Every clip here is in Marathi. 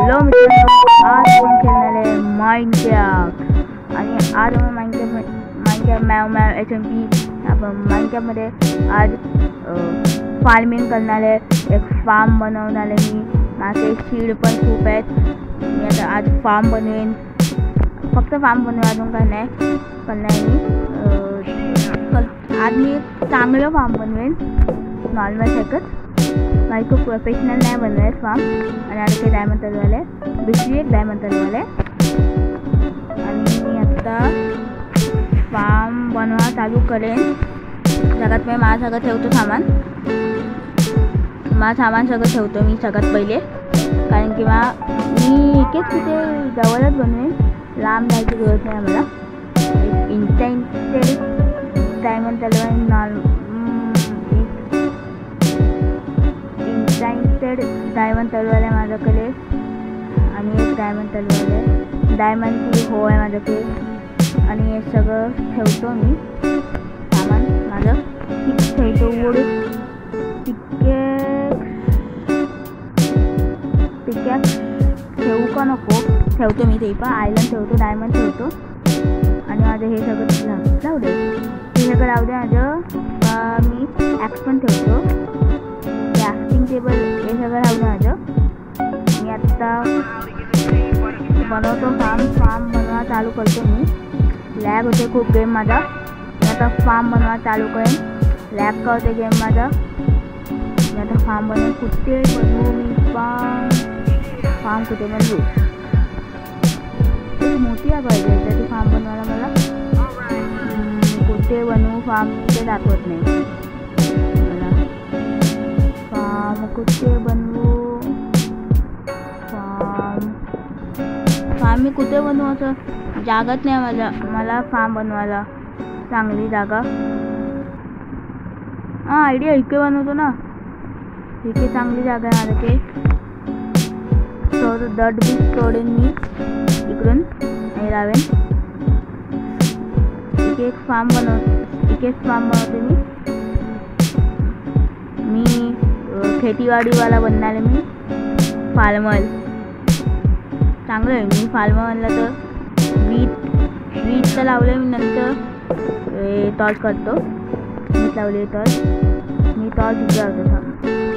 हॅलो मित्रांनो, आज आपण खेळणार आहे माइनक्राफ्ट आणि आज आपण माइनक्राफ्ट मॅव मॅव SMP आपण माइनक्राफ्टमध्ये आज फार्मिंग करणार आहे. एक फार्म बनवणार आहे मी. माझे सीड पण खूप आहेत. मी आता आज फार्म बनवेन, फक्त फार्म बनवेन, अजून काय नाही करणार मी. आज मी चांगलं फार्म बनवेन, नॉर्मल एकच. माझी खूप प्रोफेशनल नाही बनवायच फार्म. आणि आता ते डायमंड तलवार आहे, दुसरी एक डायमंड तलवार आहे. आणि मी आता फार्म बनवा चालू करेन. सगळ्यात मी माझं सगळं ठेवतो सामान. माझं सामान सगळं ठेवतो मी सगळ्यात पहिले, कारण की मी एकच तिथे जवळच बनवेन, लांब जायची गरज नाही मला. एक इंस्टंटेड डायमंड तलवार, डायमंड तलवार आहे माझ्याकडे. आणि एक डायमंड तलवार आहे, डायमंडची हो आहे माझ्याकडे. आणि हे सगळं ठेवतो मी सामान माझं. ठेवतो वूड, पिकॅक्स ठेवू का नको, ठेवतो मी. ते पण आयलंड ठेवतो, डायमंड ठेवतो. आणि माझं हे सगळं लावू दे, हे सगळं लावू दे माझं. मी ॲक्स पण ठेवतो, ॲक्सिंग टेबल हे सगळं लावू दे माझं. मी आत्ता बनवतो फार्म बनवा चालू करतो मी. लॅग होते खूप गेम माझा. मी आता फार्म बनवा चालू करेन. लॅग का होते गेम माझा. मी आता फार्म बनवून कुठे बनवू मी फार्म कुठे बनवू. एक मोठी आहे पाहिजे त्याची फार्म बनवायला मला. कुठे बनवू फार्म ते दाखवत नाही मला. फार्म कुठे बनवू, फार्म मी कुठे बनवू असं जागाच नाही मला फार्म बनवायला चांगली जागा. आयडिया इकडे बनवतो ना, इकडे चांगली जागा आहे माझ्याकडे. तर दट बी तोडेन मी इकडून हे लावेन. इकडे एक फार्म बनवते मी खेतीवाडीवाला बनणार आहे मी. फार्मर चांगलं आहे मी. फार्मर म्हणलं तर वीट तर लावलं मी. नंतर टॉर्च करतो. वीट लावले टॉर्च. मी टॉर्च इथे लावतो,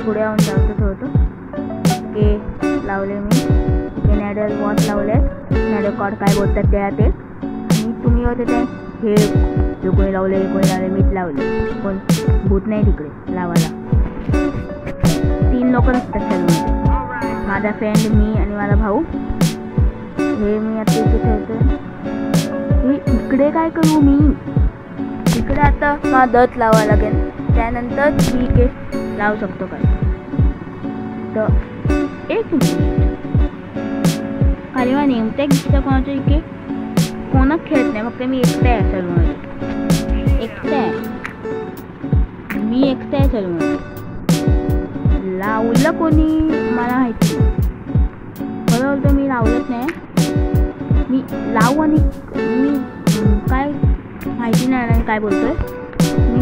पुढे येऊन लावतो थोडं. इतके लावले मी. इथे नॅडल वॉच लावले, नॅडल कॉड काय बोलतात त्या ते. आणि तुम्ही होते ते हे जो कोणी लावले मीच लावले. कोण भूत नाही तिकडे लावायला. 3 लोक नसतात सर्व, माझा फ्रेंड, मी आणि माझा भाऊ. हे मी आता इथे ठेवतो. हे इकडे काय करू मी, इकडे आता मला दत लावावं लागेल. त्यानंतर ठीक आहे लावू शकतो काय. तर एक मिनिट, खाली मला नेमत्या दिसतं कोणाच्या इकडे. कोणच खेळत नाही, फक्त मी एकटा आहे सर्वमध्ये. एकटा आहे मी, एकटा आहे सर्वमध्ये. लावलं कोणी मला माहिती नाही. खरं बोलतो मी लावलंच नाही. मी लावू आणि मी काय माहिती नाही काय बोलतोय मी,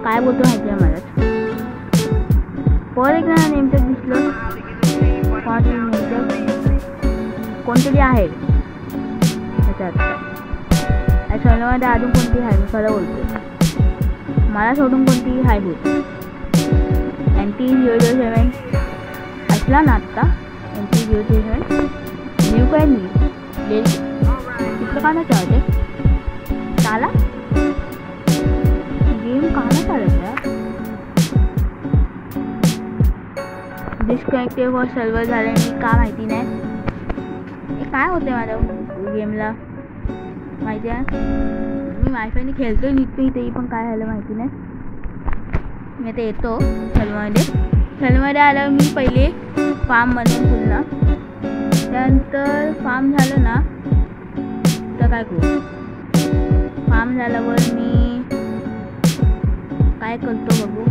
काय बोलतो माहिती आहे मला. परत एकदा नेमकं दिसलं कोणातरी, नेमकं कोणतरी आहे त्याच्यात. सर्वांमध्ये अजून कोणती आहे, मी खरं बोलतोय. मला सोडून कोणती आहे भूत. NT007 असला ना आत्ता. NT007 लिहू काय मी तिथलं का नाही चालते. चाला गेम का नाही चालत यार. डिस्कनेक्टेड व सर्व्हर झाले मी, का माहिती नाही. हे काय होते माझ्या गेमला माहिती आहे. मी वायफायने खेळतोय नीट तेही पण काय झालं माहिती नाही. मी आता येतो सर्व्हरमध्ये आल्यावर मी पहिले फार्म बनवून पुन्हा. त्यानंतर फार्म झालं ना तर काय करू. फार्म झाल्यावर मी काय करतो बघू.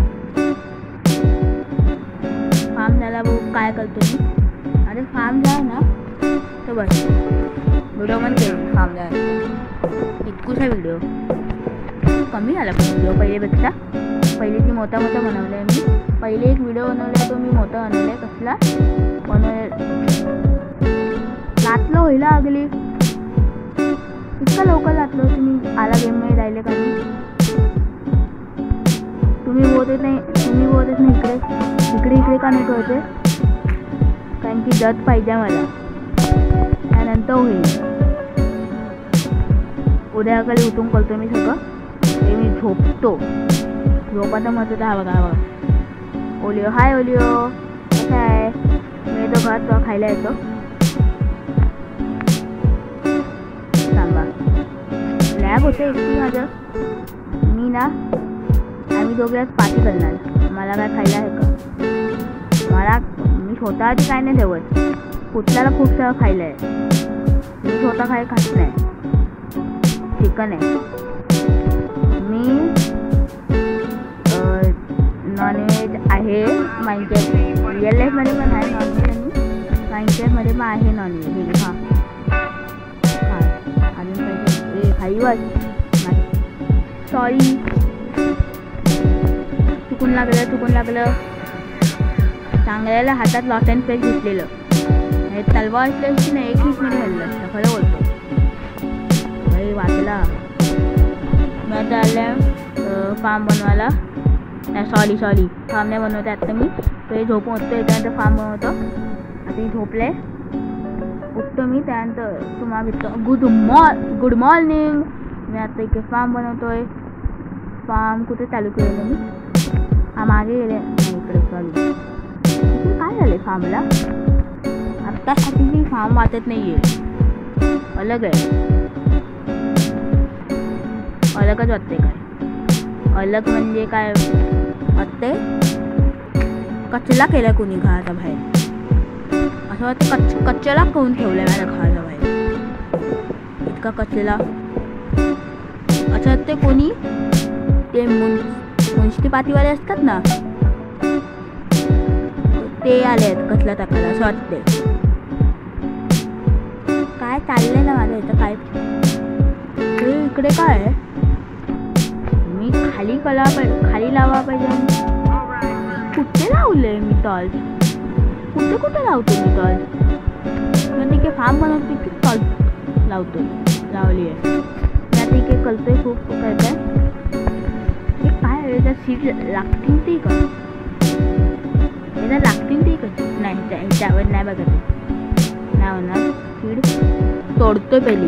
फार्म झाला बघू काय करतो मी. आणि फार्म झाला ना तर बस व्हिडिओ पण केली. फार्म झाला इतकुसा व्हिडिओ कमी झाला पण व्हिडिओ पहिलेपेक्षा. पहिले ती मोठा बनवला आहे मी. पहिले एक व्हिडिओ बनवला तो मी मोठा बनवला आहे. कसला बनवला पहिला आगली इतका लवकर लागलो तुम्ही आला गेममध्ये राहिले का तुम्ही बोलत नाही इकडे का नाही कळते कारण की दत पाहिजे मला त्यानंतर होईल उद्याकडे उठून करतो मी सगळं ते मी झोपतो झोपाचं मत हा बघा ओलिओ हाय ओलिओ कसा आहे मी येतो घरात तुला खायला येतो सांगा लॅब होते एकटी माझं मी ना आम्ही दोघे पार्टी करणार मला काय खायला आहे का मी स्वतःची काय नाही ठेवत कुठल्याला खूप सारं खायला आहे मी स्वतः खात नाही चिकन आहे मी नॉनव्हेज आहे माइंडसेट रिअल लाईफमध्ये पण आहे नॉनव्हेज आणि माइंडसेटमध्ये पण आहे नॉनव्हेज हां अजून पाहिजे खाई वाच सॉरी चुकून लागलं चांगल्याला हातात लॉट अँड पेज घेतलेलं हे तलवार असल्याची नाही एक मध्ये हल्लं असतं खरं बोलतो भाई वाचला मी आता आलं फार्म बनवायला नाही सॉरी फार्म नाही बनवते आता मी ते झोपून उठतो त्यानंतर फार्म बनवतो आता झोपले उठतो मी त्यानंतर तुम्हाला भेटतो गुड मॉर्निंग मी आता इथे फार्म बनवतोय फार्म कुठे चालू केलेलं मी मागे गेले नाही इकडे सॉरी काय झालं फार्मला आत्तासाठी फार्म वाटत नाही आहे अलगच वाटते काय अलग म्हणजे काय वाटते कचरा केला कोणी घराच्या बाहेर असं वाटतं कचरा करून ठेवला माझ्या घराच्या बाहेर इतका कचरा असं वाटते कोणी ते म्युन्सिपालिटीवाले असतात ना ते आले आहेत कचरा टाकायला असं वाटते काय चाललंय ना माझं इथं काय इकडे काय आहे मी खाली लावा पाहिजे कुठे लावलंय मी टॉल कुठे लावतो मी टॉल म्हणजे की फार्म बनवतो की टॉल लावली आहे मी आता इकडे कळतोय खूप काय काय सीट लागतील ती का लागतील ती का नाही त्यावर नाही बघत नाही होणार सीट तोडतोय पहिली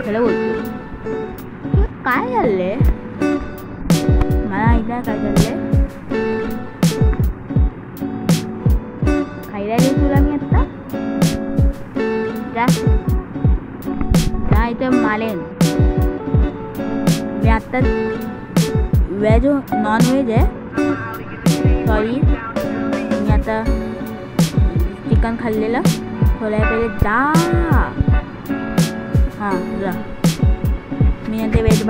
खरं बोलतो काय झालंय मला ऐकलं काय चाललंय खायला देऊ तुला मी आत्ता जा इथं मालेन मी आत्ता व्हेज नॉन व्हेज आहे सॉरी मी आता चिकन खाल्लेलं थोड्या पहिले जा हां जा मी आता व्हेज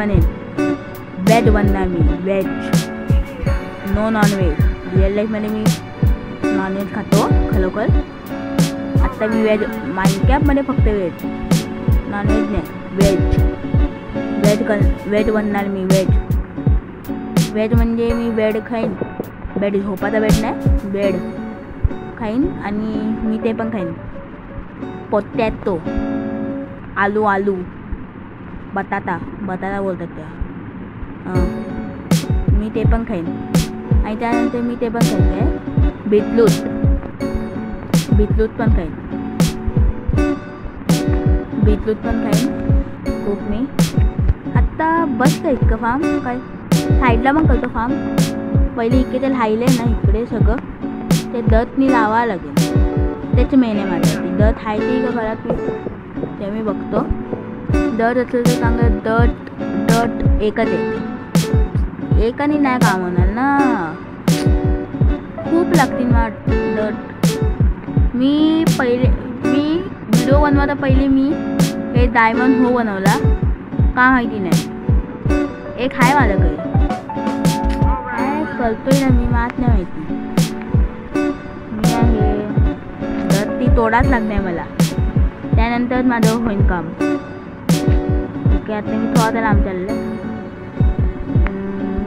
बनणार मी व्हेज नो नॉनव्हेज रिअल लाईफमध्ये मी नॉनव्हेज खातो खरोखर आत्ता मी माइनकॅपमध्ये फक्त व्हेज नॉनव्हेज नाही व्हेज बनणार मी व्हेज म्हणजे मी बेड खाईन बेड झोपाचा बेड नाही बेड खाईन आणि मी ते पण खाईन पोटॅटो आलू बटाटा बोलतात त्या मी ते पण खाईन आणि त्यानंतर मी ते पण खाईन काय बीटरूट पण खाईन खूप मी आत्ता बसतं इतकं फार्म काय साईडला पण करतो फार्म पहिले इकडे ते राहिले ना इकडे सगळं ते दतनी लावावं लागेल तेच मेन आहे माझ्यासाठी दत आहे ते का घरात ते मी बघतो दत असलं तर चांगलं दत एकच आहे एकाने नाही काम होणार ना खूप लागतील मला दत मी व्हिडिओ बनवायला पहिले मी हे डायमंड हो बनवला का माहिती नाही एक आहे माझ्याकडे काय करतोय ना मी मात नाही माहिती मी आहे तर ती तोडाच लागणार मला त्यानंतर माझं होईन काम ओके आता मी थोडा लांब चाललं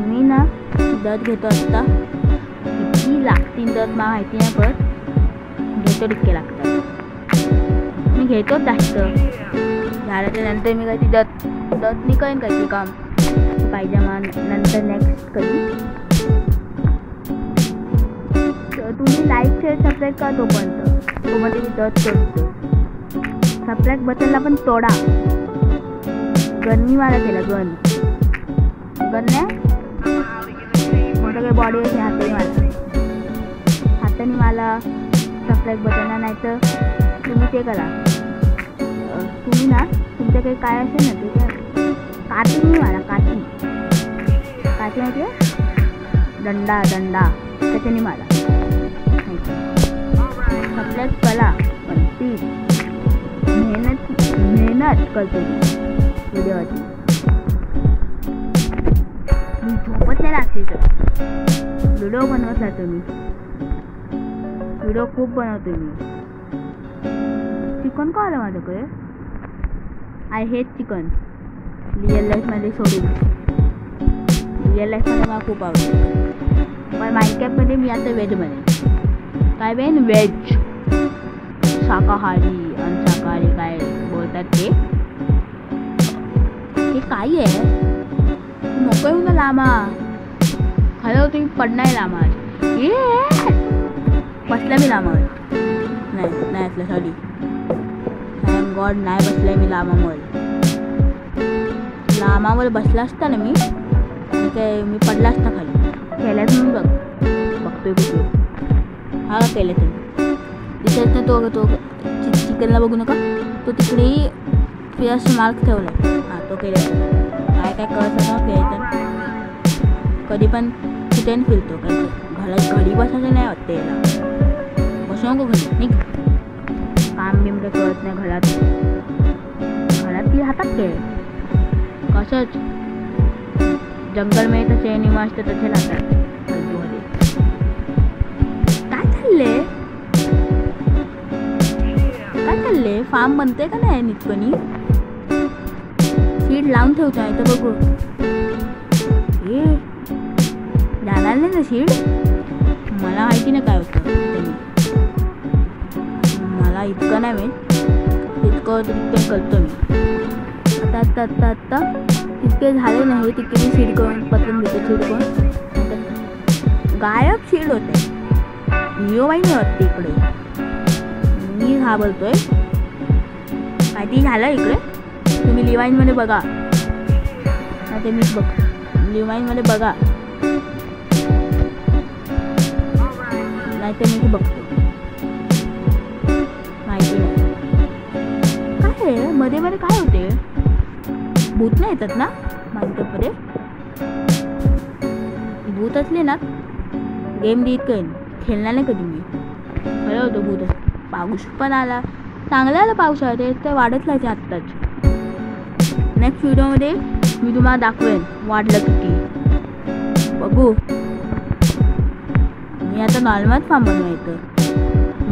मी ना दत घेतो आत्ता किती लागतील दत मला माहिती नाही पण घेतो तितके लागतात मी घेतोच जास्त. झाल्याच्या नंतर मी कधी दत्तनी करेन काही काम पायजमा नंतर नेक्स्ट कधी. तुम्ही लाईक शेअर सबस्क्राईब करा तोपर्यंत मी दत्त करतो. सबस्क्राईब बटनला पण तोडा. गन मी मला केलं गन नाही मोठं काही बॉडी असे हाताने मला सबस्क्राईब बटनला. नाही तर तुम्ही ते करा. तुम्ही ना तुमच्याकडे काय असेल ना ते काठी मी मला काठी माहिती आहे दंडा त्याच्याने मला सबस्क्राईब करा. पण प्लीज मेहनत करतो व्हिडिओची. मी झोपत नाही रात्रीचं. व्हिडिओ बनवत राहतो मी. व्हिडिओ खूप बनवतो मी. चिकन का आलं माझ्याकडे. I hate chicken. रिअल लाईफमध्ये सोडून रिअल लाईफमध्ये मला खूप आवडतं. पण माइनक्राफ्टमध्ये मी आता व्हेज बनेन. काय बेन व्हेज शाकाहारी शाकाहारी काय बोलतात ते काय आहे. नको येऊ ना लामा. खरं तुम्ही पडणार लामा. बसला मी लामावर. नाही असलं सॉरी. थँक गॉड नाही बसलाय मी लामावर बसला असता ना मी काय मी पडला असता खाली. केल्यात म्हणून बघतोय कुठे हा केलं तुम्ही तिथे ना तो चिकनला बघू नका. तो तिकडे फिरस मार्क ठेवला. हा तो केला काय कळत ना फिरायचं. कधी पण कुठे फिरतो काय घडी बसायचं नाही वाटतं याला. बसू नको घरी नाही काम बिम काही कळत नाही. घरात ती राहतात ते कसंच जंगलमध्ये तसे निवास तर तसे राहतात. काय चालले फार्म बनते का नाही नितपणी. सीड लावून ठेवतो आहे तर बघू. जाणार नाही ना सीड. मला माहिती नाही काय होतं. मला इतकं नाही माहीत. तितकं करतो मी. आता तितके झाले नाही तितके मी सीड करून पत्रण घेतो. सीड करून गायब सीड होते. व्हिडिओ बाई नाही वाटते इकडे. मी हा बोलतोय काय ती झालं इकडे. तुम्ही लिवाईनमध्ये बघा. नाही ते मीच बघ लिवाईनमध्ये बघा. नाही तर मी बघतो. माहिती नाही काय मध्ये काय होते. भूत नाही येतात ना माइनक्राफ्टमध्ये. भूत असले ना गेम देत काही खेळणार नाही कधी मी. खरं होतं भूत. पाऊस पण आला चांगला आला पावसाळ्यात ते वाढत राहायचे आत्ताच. नेक्स्ट व्हिडिओमध्ये मी तुम्हाला दाखवेन वाढलं किती. बघू. मी आता नॉर्मल फार्म बनवायचं.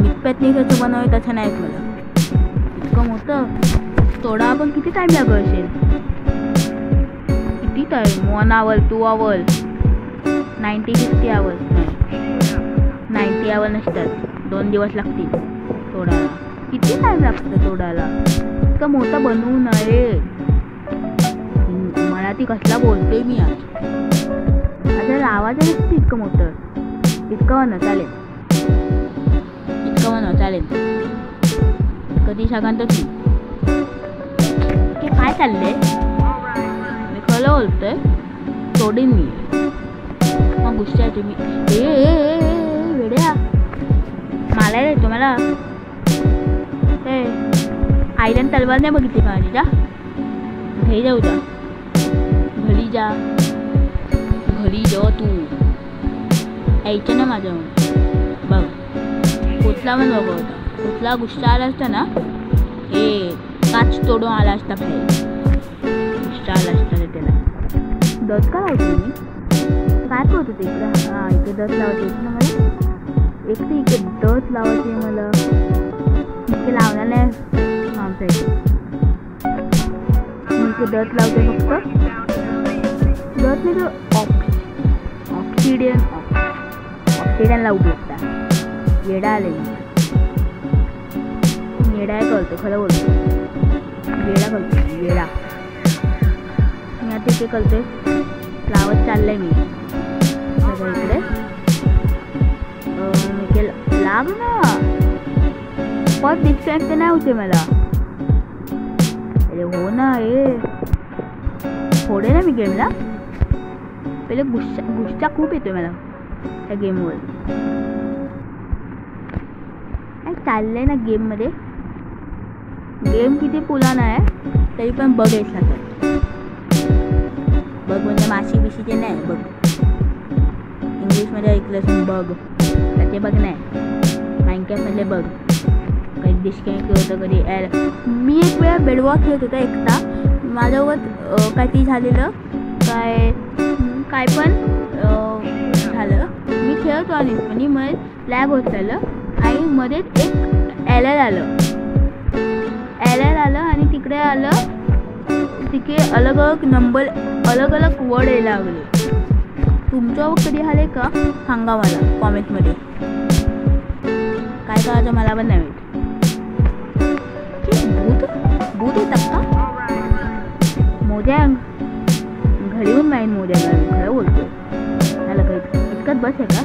मितपॅतनी कसं बनवायचं तसं नाही मला. इतकं मोठं तोडा आपण किती टाईम लागत असेल. किती टाईम 1 hour 2 hours 90-50 hours नाही 90 hours नसतात. 2 दिवस लागतील तोडायला. किती टाईम लागतं तोडायला. इतकं मोठं बनवू नये. मला ती कसला बोलतोय मी आज. आता आवाज आहे इतकं मोठं. इतकं बनव चालेल. कधी सगळ्यांतच काय चाललंय. मी खरं बोलतोय. तोडीन मी. मग गुस्सा आहे तुम्ही वेड्या मला येतो मला. आयलंड तलवार नाही बघितली का माझी. जा घरी जाऊ जा. घरी जा तू यायचं ना माझं. बघ कुठला पण बघ होता. कुठला गुस्सा आला असता ना काच तोडून आला असता बाहेर. गुस्सा आला असता त्याला. दस का लावतो मी काय करत होते इकडं. हां इथे दस लावायचे ना मला. एक तर इकडे दस लावायचे मला. इतके लावणार नाही आमच्या इथे. मी इथे दस लावते फक्त. दस मी ऑक्सिडियन लावू शकता. येडा आले येडा करतो, खरं बोलतो, वेडा करतो वेडा. मी आता इथे करतोय, लावत चाललंय मी सगळं इकडे. लाग ना, पण डिस्कनेक्ट नाही होते मला. अरे हो ना, थोडे ना मी गेमला पहिले गुस्सा खूप येतोय मला त्या गेमवर. काय चाललंय ना गेममध्ये, गेम किती पुराणा आहे तरी पण बग येत राहतात. बग म्हणजे माशी बिशीचे नाही, बग इंग्लिशमध्ये ऐकलं असून बग, त्याचे बग नाही, माइनक्राफ्टमधले बग. कधी डिस्कनेक्ट होतं, कधी मी एक वेळा बेडवॉक खेळत होता एकटा, माझ्यासोबत काहीतरी झालेलं, काय पण झालं. मी खेळतो आणि मध्ये लॅग होत राहिलं आणि मध्येच एक एरर आलं आणि तिकडे आलं, तिथे अलग अलग नंबर, अलग अलग वर्ड यायला लागले. तुमच्या कधी आले का सांगा मला कॉमेंटमध्ये. काय करायचं मला पण नाही माहीत. भूत येतात का मोद्या? घरी येऊन माहीत मोद्याला, खरं बोलतोय. त्याला इतकंच बस आहे का?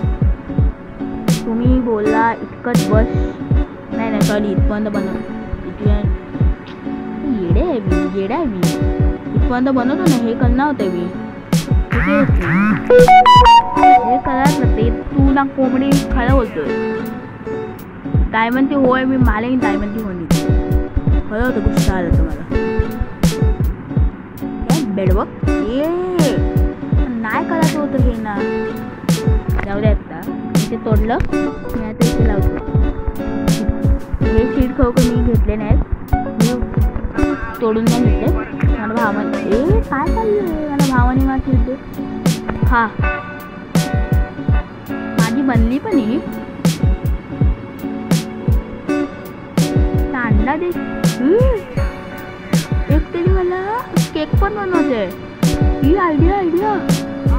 तुम्ही बोलला इतकंच बस? नाही सॉरी, इथपर्यंत येडा आहे मी. इथपर्यंत बनवतो ना, हे करणार होतं मी, हे करायच ते. तू ना कोंबडी, खरं बोलतोय. डायमंड ती होय, मी माले डायमंड ती होणी, खरं होतं. गुस्सा आलं तुम्हाला. बेडवॉक नाही करायचं होतं हे ना. जाऊ दे, आता इथे तोडलं, मी आता इथे लावतो. हे सीड खाऊ मी घेतले नाहीत, मी तोडून नाही घेतले. मला भावाने काय चाललंय, मला भावाने मला खेळते. हा माझी बनली पण ही अंडा दे. एक तरी मला केक पण बनवायचे. ही आयडिया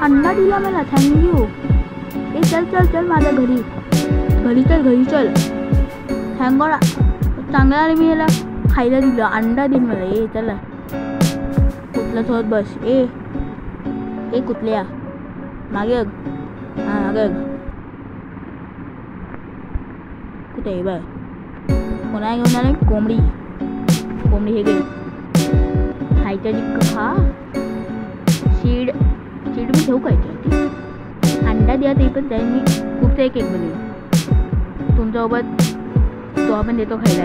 अंडा दिला मला, थँक्यू. चल माझ्या घरी चल. थँक चांगला मी याला खायला दिलं, अंडा देईन मला. चला कुठलं सोबत बस. ए कुठल्या मागे मागे कुठे बाय कोणा घेऊन आलं? कोंबडी हे घे, खायचं जितकं खा. सीड मी ठेवू काय? अंडा द्या ते पण जाईल. मी खूप एक बनवेन तुमच्यासोबत. तो आपण देतो खायला,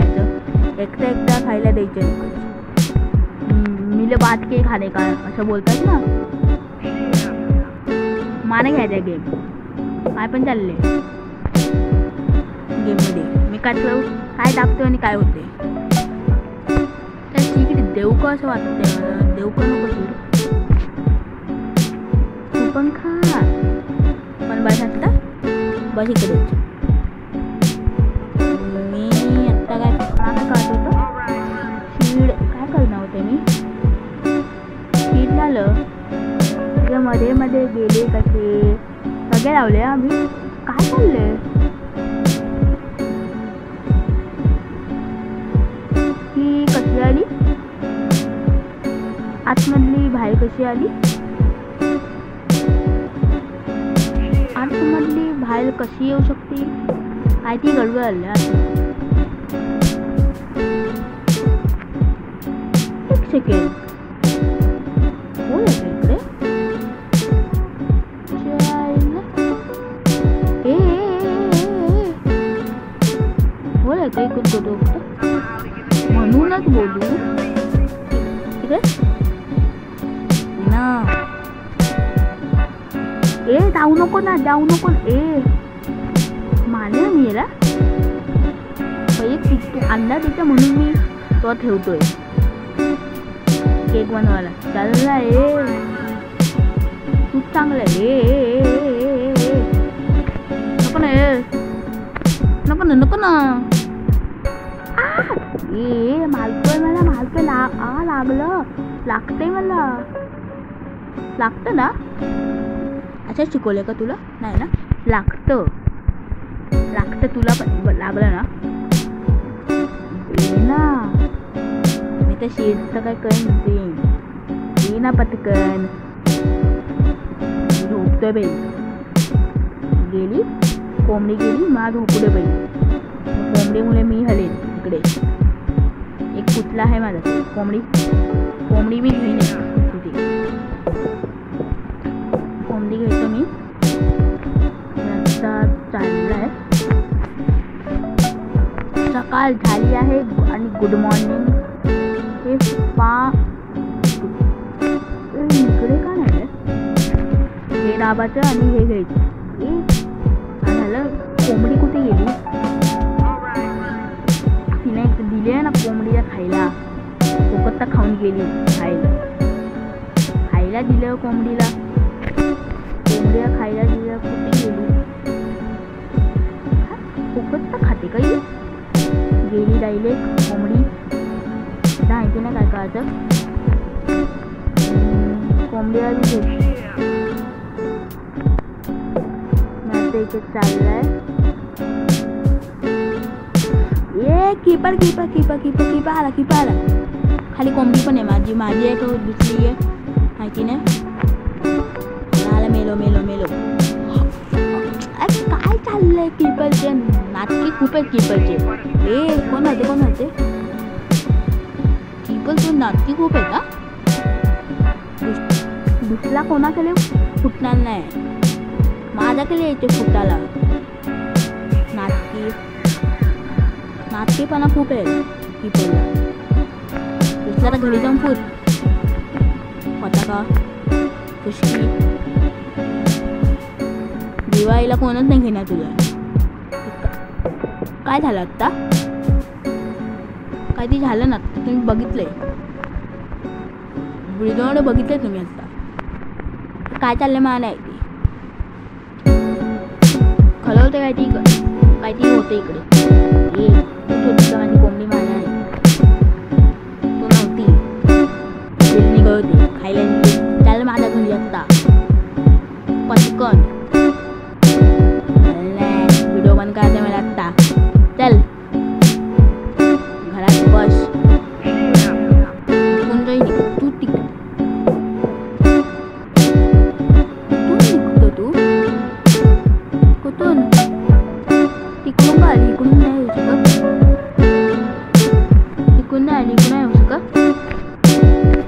एकटा खायला द्यायचं. मिले बात के खाणे का असं बोलतात ना. माने घ्यायचा गेम, काय पण चालले गेममध्ये. मी काय दाखतोय आणि काय होते त्या तिकडे. देऊ का असं वाटतंय मला, देऊ का नको सीड? तू पण खा, पण बस आता बस इकडेच. मी आत्ता काय करत होतं, सीड काय करणार होते मी. सीड झालं मध्ये गेले कसे सगळे लावले आम्ही. काय चाललंय? ही कशी आली आतमधली, बाहेर कशी आली? आतमधली बाहेर कशी येऊ शकते? काय ती गडबड आली. एक सेकंड, इकडे म्हणूनच बोलू ना. जाऊ नको ना. माने मी याला पहिले अंडा देते म्हणून मी तो ठेवतोय केक बनवायला. चालला तू चांगलं नको ना. मालतोय लागलं, लागतंय मला. लागतं ना? अच्छा शिकवलंय का तुला? नाही ना, लागतं तुला पण लागलं ना. ये ना, मी तर शेडचं काय करेन ते, ये ना पटकन. झोपतोय बाई. गेली कोंबडी, गेली मा झोपू दे बाई. कोंबडीमुळे मी हलेन इकडे. एक कुठला आहे माझा कोंबडी मी घेईन तुझी. कोंबडी घेतो मी. आता चाललाय, सकाळ झाली आहे आणि गुड मॉर्निंग. हे इकडे का नाही हे दाबाचं आणि हे घ्यायचं. झालं. कोंबडी कुठे गेली? तिने दिली आहे ना कोंबडीला खायला. कोकत्ता खाऊन गेली. खायला दिलं कोंबडीला खायला दिलं. कुठे गेली? कोकत्ता खाते का ही? गेली डायरेक्ट कोंबडी. माहिती नाही काय करायचं. कोंबडीला बी घेतली. इथे चाललाय. ये कीपर आला. खाली कोंबडी पण आहे माझी आहे. तो दुसरी आहे माहिती नाही. मेलो. काय चाललंय कीपरचे? नाटकी खूप आहेत कीपरचे. कोण होते कीपर? नाटकी खूप आहे का? दुसरा कोणाकडे फुटणार नाही. माझ्याकडे यायचे फुटाला. नाटकीपणा खूप आहे कीपरला. दुसऱ्याला घरी जाऊन फुट होता का? खुशकी दिवाळीला कोणच नाही घेणार तुला. काय झालं आत्ता? काय ते झालं ना? तुम्ही बघितलंय व्हिडिओ बघितलंय तुम्ही आत्ता. काय चाललंय मला नाही खलवते. काय ती होते इकडे. होती का माझी कोंबडी? माझ्या तू नव्हती. निघते खायला. चाल माझ्या घरी आत्ता पटकन. व्हिडिओ बंद करायचा मला आत्ता. चल घरात बस. कोण जाईल तू? निघतो तू कुठून? तिकडून आली. इकडून नाही येऊ शकत. तिकडून नाही येऊ शकत.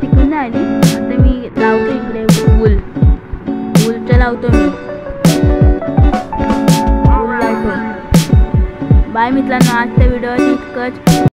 तिकडून नाही आली. आता मी लावतो इकडे वूलचं लावतो मी. वूल लावतो. बाय मित्रांनो, आजच्या व्हिडिओ इतकंच.